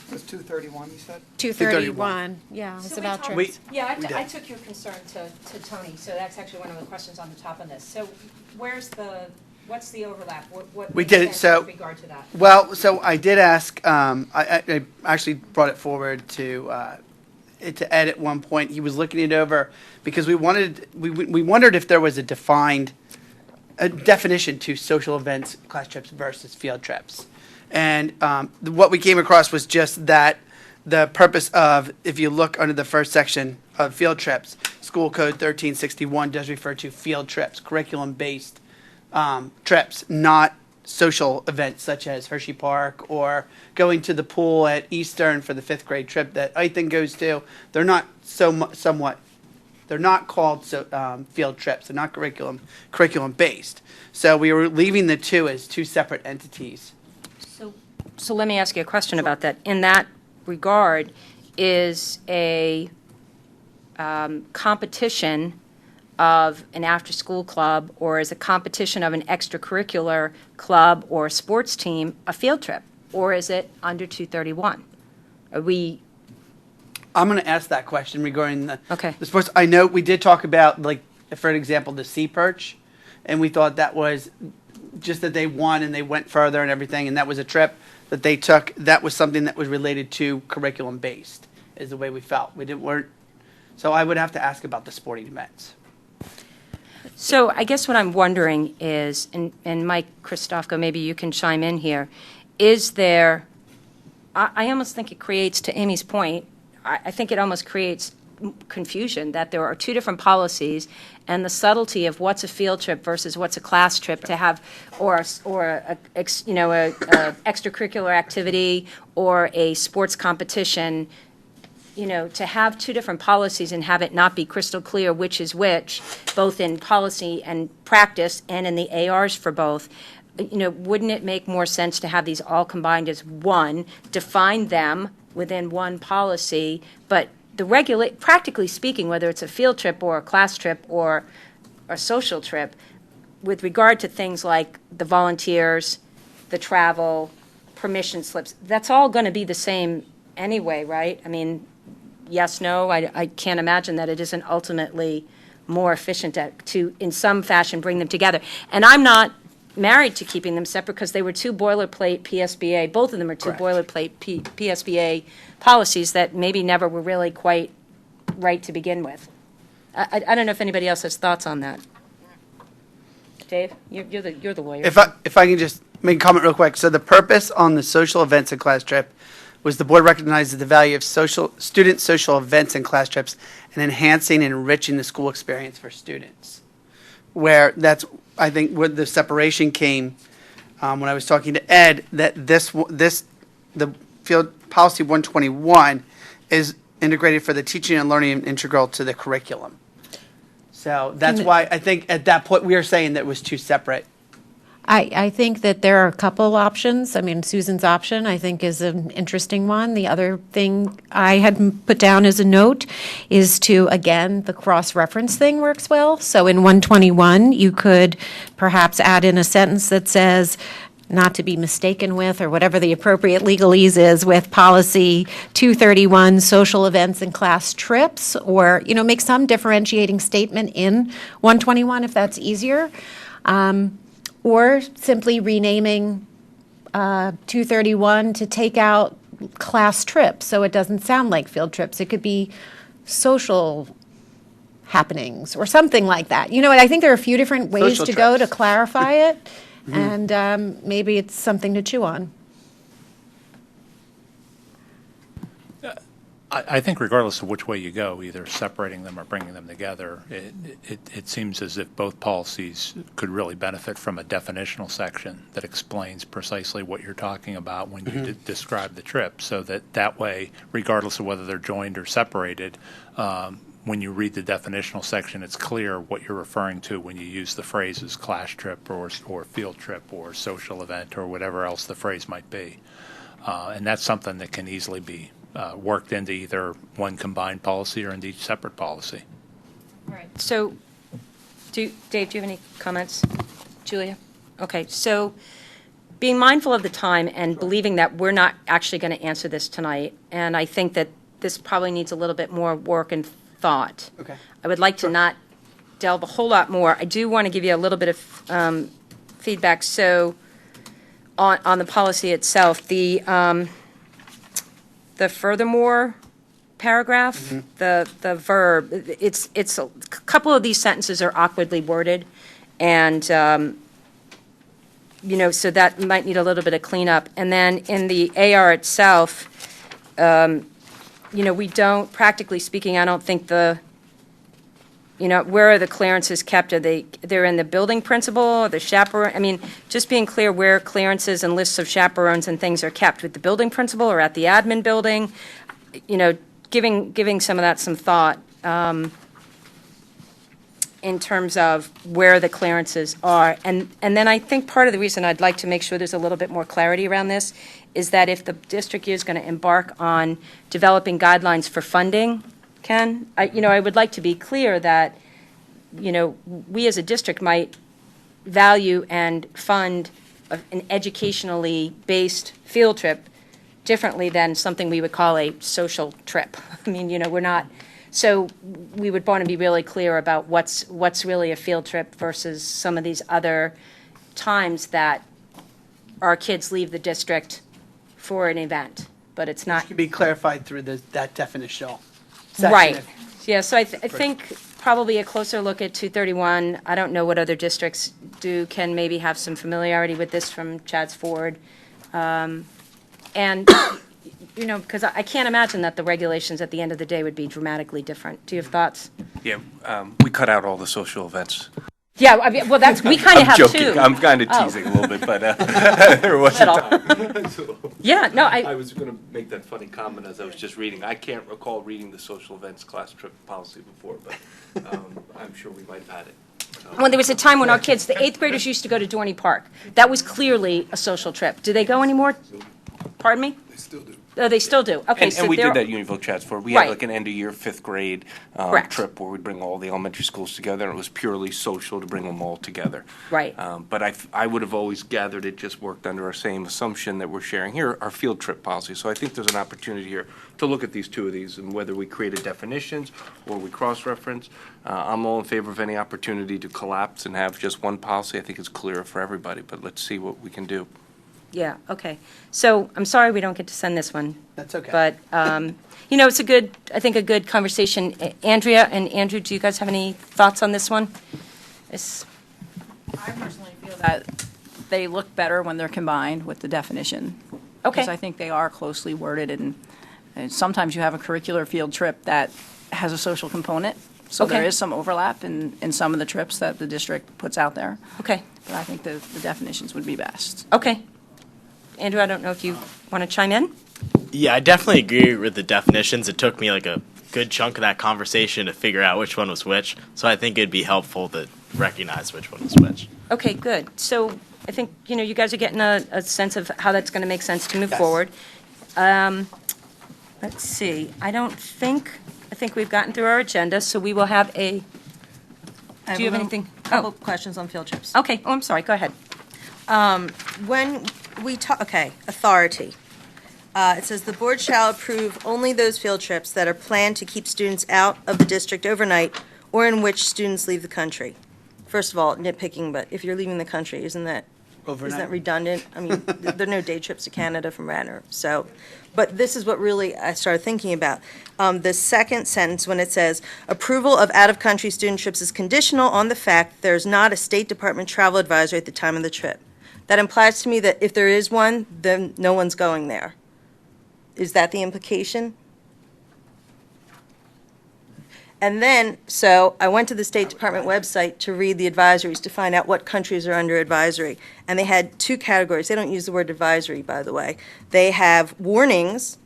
It was 231, you said? 231, yeah, it's So we about talked- trips. Yeah, We did. I took your concern to Tony, so that's actually one of the questions on the top of this. So what's the overlap? What We makes did it, sense so- with regard to that? Well, so I did ask, I actually brought it forward to Ed at one point. He was looking it over because we wondered if there was a definition to social events, class trips versus field trips. And what we came across was just that the purpose of, if you look under the first section of field trips, School Code 1361 does refer to field trips, curriculum-based trips, not social events such as Hershey Park or going to the pool at Eastern for the 5th grade trip that Ethan goes to. They're not they're not called field trips. They're not curriculum based. So we were leaving the two as two separate entities. So let me ask you a question about that. In that regard, is a competition of an after-school club or is a competition of an extracurricular club or sports team a field trip? Or is it under 231? I'm going to ask that question regarding Okay. the sports. I know we did talk about, like, for an example, the sea perch, and we thought that was just that they won and they went further and everything, and that was a trip that they took. That was something that was related to curriculum based, is the way we felt. So I would have to ask about the sporting events. So I guess what I'm wondering is, and Mike Christofko, maybe you can chime in here, is there, I almost think it creates, to Amy's point, I think it almost creates confusion that there are two different policies and the subtlety of what's a field trip versus what's a class trip to have, or a extracurricular activity or a sports competition, to have two different policies and have it not be crystal clear which is which, both in policy and practice and in the ARs for both, wouldn't it make more sense to have these all combined as one, define them within one policy, but practically speaking, whether it's a field trip or a class trip or a social trip, with regard to things like the volunteers, the travel, permission slips, that's all going to be the same anyway, right? I mean, yes, no, I can't imagine that it isn't ultimately more efficient to, in some fashion, bring them together. And I'm not married to keeping them separate because they were two boilerplate PSBA, both of them are two Correct. boilerplate PSBA policies that maybe never were really quite right to begin with. I don't know if anybody else has thoughts on that. Dave, you're the lawyer. If I can just make a comment real quick. So the purpose on the social events and class trip was the board recognizes the value of student social events and class trips and enhancing and enriching the school experience for students. Where that's, I think, where the separation came when I was talking to Ed, that the field policy 121 is integrated for the teaching and learning and integral to the curriculum. So that's why I think at that point we were saying that it was two separate. I think that there are a couple options. I mean, Susan's option, I think, is an interesting one. The other thing I had put down as a note is to, again, the cross-reference thing works well. So in 121, you could perhaps add in a sentence that says, not to be mistaken with, or whatever the appropriate legalese is, with policy 231, social events and class trips, or, make some differentiating statement in 121 if that's easier. Or simply renaming 231 to take out class trips, so it doesn't sound like field trips. It could be social happenings or something like that. I think there are a few different ways Social to go to trips. clarify it, and maybe it's something to chew on. I think regardless of which way you go, either separating them or bringing them together, it seems as if both policies could really benefit from a definitional section that explains precisely what you're talking about when you describe the trip, so that way, regardless of whether they're joined or separated, when you read the definitional section, it's clear what you're referring to when you use the phrases class trip or field trip or social event or whatever else the phrase might be. And that's something that can easily be worked into either one combined policy or indeed separate policy. All right. So, Dave, do you have any comments? Julia? Okay, so being mindful of the time and believing that we're not actually going to answer this tonight, and I think that this probably needs a little bit more work and thought. Okay. I would like to not delve a whole lot more. I do want to give you a little bit of feedback. So, on the policy itself, the furthermore paragraph, the verb, it's a couple of these sentences are awkwardly worded, and so that might need a little bit of cleanup. And then in the AR itself, we don't, practically speaking, I don't think where are the clearances kept? They're in the building principal or the chaperone? I mean, just being clear where clearances and lists of chaperones and things are kept, with the building principal or at the admin building, giving some of that some thought in terms of where the clearances are. And then I think part of the reason I'd like to make sure there's a little bit more clarity around this is that if the district is going to embark on developing guidelines for funding, Ken, I would like to be clear that, we as a district might value and fund an educationally based field trip differently than something we would call a social trip. I mean, we're not, so we would want to be really clear about what's really a field trip versus some of these other times that our kids leave the district for an event, but it's not. It can be clarified through that definitional section. Right. Yeah, so I think probably a closer look at 231. I don't know what other districts do. Can maybe have some familiarity with this from Chad's Ford. And, because I can't imagine that the regulations at the end of the day would be dramatically different. Do you have thoughts? Yeah, we cut out all the social events. Yeah, I mean, well, we kind of I'm have joking. too. I'm kind of Oh. teasing a little bit, but there wasn't time. Yeah, no, I was going to make that funny comment as I was just reading. I can't recall reading the social events class trip policy before, but I'm sure we might have had it. When there was a time when our kids, the 8th graders used to go to Dorney Park. That was clearly a social trip. Do they go anymore? Pardon me? They still do. Oh, they still do. Okay, And so we they're- did that at Unionville Chad's Ford. We Right. had like an end-of-year 5th grade Correct. trip where we'd bring all the elementary schools together, and it was purely social to bring them all together. Right. But I would have always gathered it just worked under our same assumption that we're sharing here, our field trip policy. So I think there's an opportunity here to look at these two of these and whether we created definitions or we cross-reference. I'm all in favor of any opportunity to collapse and have just one policy. I think it's clearer for everybody, but let's see what we can do. Yeah, okay. So I'm sorry we don't get to send this one. That's okay. But, it's I think a good conversation. Andrea and Andrew, do you guys have any thoughts on this one? I personally feel that they look better when they're combined with the definition. Okay. Because I think they are closely worded, and sometimes you have a curricular field trip that has a social component. So there Okay. is some overlap in some of the trips that the district puts out there. Okay, But I think the definitions would be best. okay. Andrew, I don't know if you want to chime in? Yeah, I definitely agree with the definitions. It took me like a good chunk of that conversation to figure out which one was which. So I think it'd be helpful to recognize which one was which. Okay, good. So I think, you guys are getting a sense of how that's going to make sense to move Yes. forward. Let's see. I think we've gotten through our agenda, so we will have a, do you have anything? Couple questions on field trips. Okay, oh, I'm sorry, go ahead. When we talk, authority. It says the board shall approve only those field trips that are planned to keep students out of the district overnight or in which students leave the country. First of all, nitpicking, but if you're leaving the country, isn't that Overnight. redundant? I mean, there are no day trips to Canada from Radnor, so. But this is what really I started thinking about. The second sentence, when it says, approval of out-of-country student trips is conditional on the fact there's not a State Department travel advisory at the time of the trip. That implies to me that if there is one, then no one's going there. Is that the implication? And then, so I went to the State Department website to read the advisories to find out what countries are under advisory. And they had two categories. They don't use the word advisory, by the way. They have warnings,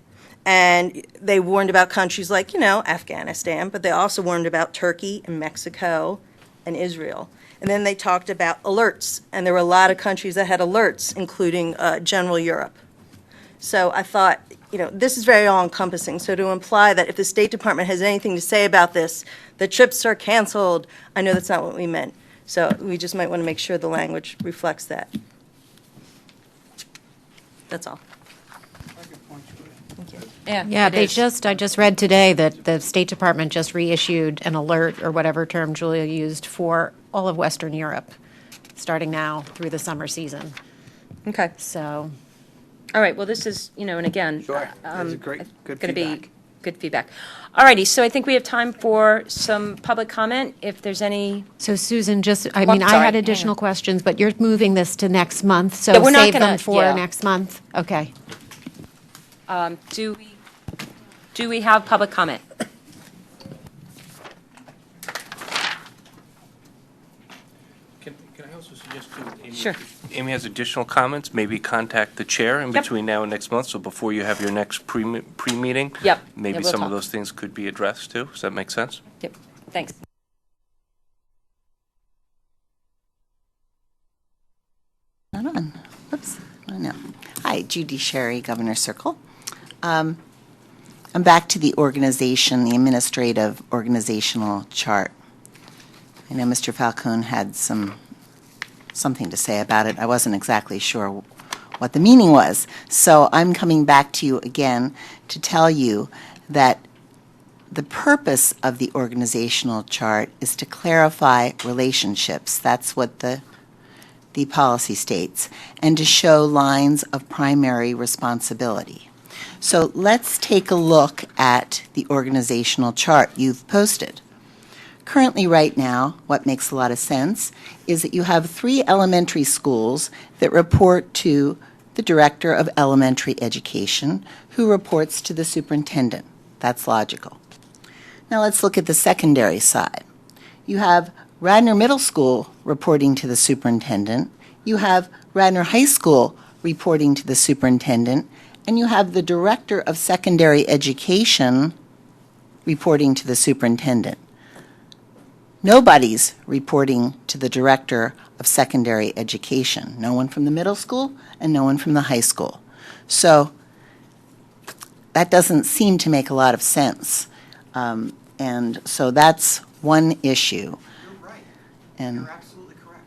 and they warned about countries like, Afghanistan, but they also warned about Turkey and Mexico and Israel. And then they talked about alerts, and there were a lot of countries that had alerts, including general Europe. So I thought, this is very all-encompassing. So to imply that if the State Department has anything to say about this, the trips are canceled, I know that's not what we meant. So we just might want to make sure the language reflects that. That's all. Thank you. Yeah, I just read today that the State Department just reissued an alert, or whatever term Julia used, for all of Western Europe, starting now through the summer season. Okay. So, All right, well, this is, and again. Sure. This is great. Good Going to be feedback. good feedback. All righty, so I think we have time for some public comment, if there's any. so Susan, I Oh, mean, I sorry. had additional questions, but you're moving this to next month, so Yeah, we're not save them gonna- for yeah. next month? Okay. Do we have public comment? Can I also suggest to Amy? Sure. If Amy has additional comments, maybe contact the chair in Yep. between now and next month, so before you have your next pre-meeting. Yep. Yeah, Maybe we'll some of talk. those things could be addressed too. Does that make sense? Yep, thanks. Not on. Whoops. Oh, no. Hi, Judy Sherry, Governor Circle. I'm back to the organization, the administrative organizational chart. I know Mr. Falcone had something to say about it. I wasn't exactly sure what the meaning was. So I'm coming back to you again to tell you that the purpose of the organizational chart is to clarify relationships. That's what the policy states, and to show lines of primary responsibility. So let's take a look at the organizational chart you've posted. Currently, right now, what makes a lot of sense is that you have 3 elementary schools that report to the Director of Elementary Education, who reports to the superintendent. That's logical. Now let's look at the secondary side. You have Radnor Middle School reporting to the superintendent, you have Radnor High School reporting to the superintendent, and you have the Director of Secondary Education reporting to the superintendent. Nobody's reporting to the Director of Secondary Education. No one from the middle school and no one from the high school. So that doesn't seem to make a lot of sense. And so that's one issue. You're right. And You're absolutely correct.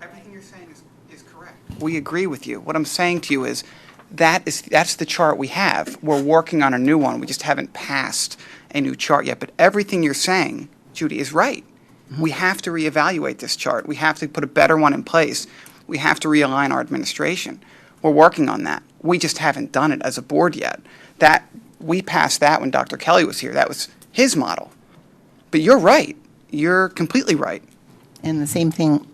Everything you're saying is correct. We agree with you. What I'm saying to you is that's the chart we have. We're working on a new one. We just haven't passed a new chart yet. But everything you're saying, Judy, is right. Mm-hmm. We have to reevaluate this chart. We have to put a better one in place. We have to realign our administration. We're working on that. We just haven't done it as a board yet. We passed that when Dr. Kelly was here. That was his model. But you're right. You're completely right. And the same thing,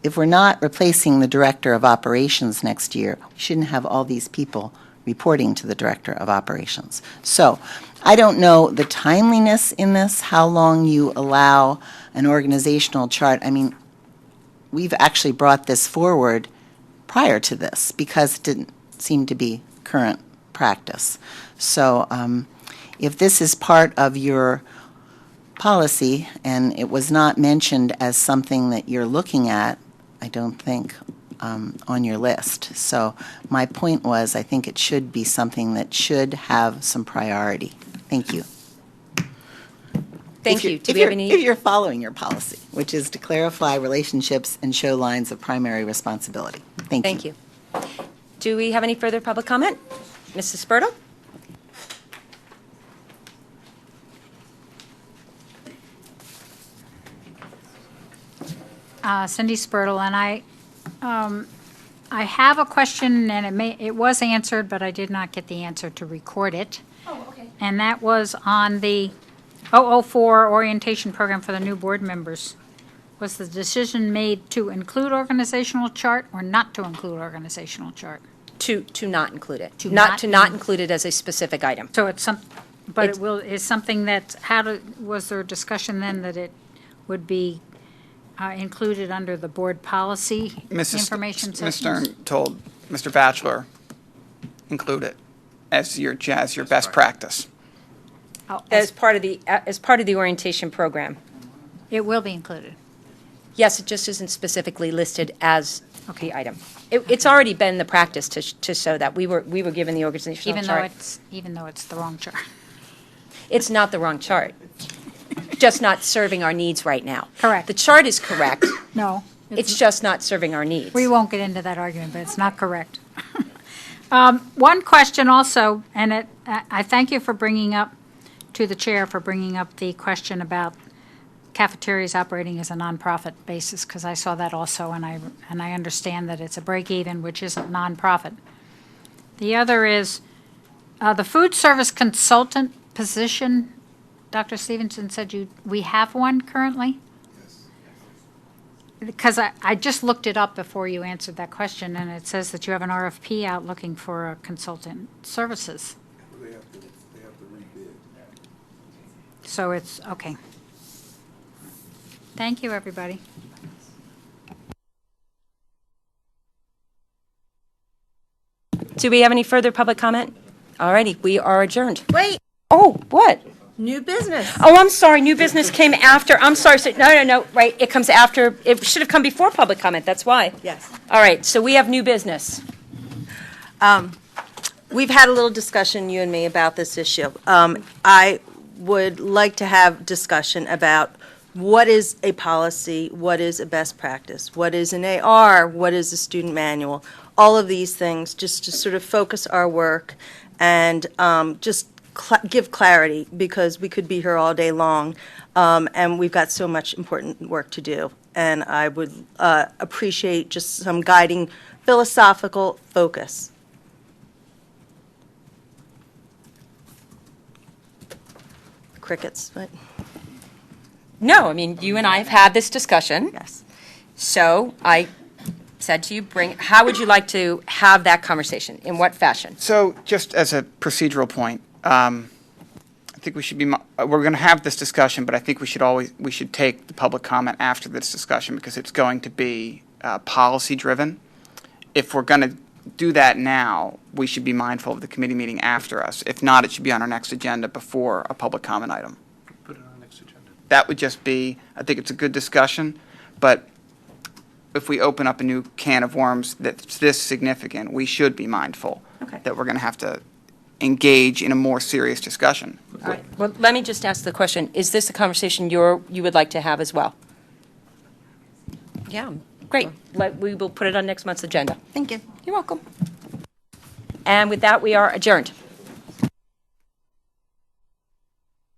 if we're not replacing the Director of Operations next year, we shouldn't have all these people reporting to the Director of Operations. So I don't know the timeliness in this, how long you allow an organizational chart. I mean, we've actually brought this forward prior to this because it didn't seem to be current practice. So if this is part of your policy and it was not mentioned as something that you're looking at, I don't think, on your list. So my point was, I think it should be something that should have some priority. Thank you. Thank you. Do we have any? If you're following your policy, which is to clarify relationships and show lines of primary responsibility. Thank you. Thank you. Do we have any further public comment? Mrs. Spurtle? Cindy Spurtle, and I have a question, and it was answered, but I did not get the answer to record it. Oh, okay. And that was on the 004 orientation program for the new board members. Was the decision made to include organizational chart or not to include organizational chart? To not include it. To Not not to not include it as a specific item. So it's But It's- it will, is something that, was there a discussion then that it would be included under the board policy information Ms. sessions? Stern told Mr. Batchelor, include it as your best practice. Oh, As part of the orientation program. it will be included. Yes, it just isn't specifically listed as the item. It's already been the practice to show that. We were given the organizational chart. Even though it's the wrong chart. It's not the wrong chart, just not serving our needs right now. Correct. The chart is correct, No. it's just not serving our needs. We won't get into that argument, but it's not correct. One question also, and I thank you for bringing up, to the chair, for bringing up the question about cafeterias operating as a nonprofit basis, because I saw that also, and I understand that it's a break-even, which isn't nonprofit. The other is the food service consultant position. Dr. Stevenson said we have one currently? Because I just looked it up before you answered that question, and it says that you have an RFP out looking for consultant services. They have to rebid. So it's, okay. Thank you, everybody. Do we have any further public comment? All righty, we are adjourned. Wait, Oh, what? new business. Oh, I'm sorry, new business came after, I'm sorry, no, right, it comes after, it should have come before public comment, that's why. Yes. All right, so we have new business. We've had a little discussion, you and me, about this issue. I would like to have discussion about what is a policy, what is a best practice, what is an AR, what is a student manual, all of these things, just to sort of focus our work and just give clarity, because we could be here all day long, and we've got so much important work to do. And I would appreciate just some guiding philosophical focus. Crickets, but No, I mean, you and I have had this discussion, yes. so I said to you, how would you like to have that conversation? In what fashion? So just as a procedural point, I think we should be, we're going to have this discussion, but I think we should take the public comment after this discussion, because it's going to be policy-driven. If we're going to do that now, we should be mindful of the committee meeting after us. If not, it should be on our next agenda before a public comment item. Put it on the next agenda. That would just be, I think it's a good discussion, but if we open up a new can of worms that's this significant, we should be mindful that we're going to have to engage in a more serious discussion. All right, well, let me just ask the question, is this a conversation you would like to have as well? Yeah. Great, we will put it on next month's agenda. Thank you. You're welcome. And with that, we are adjourned.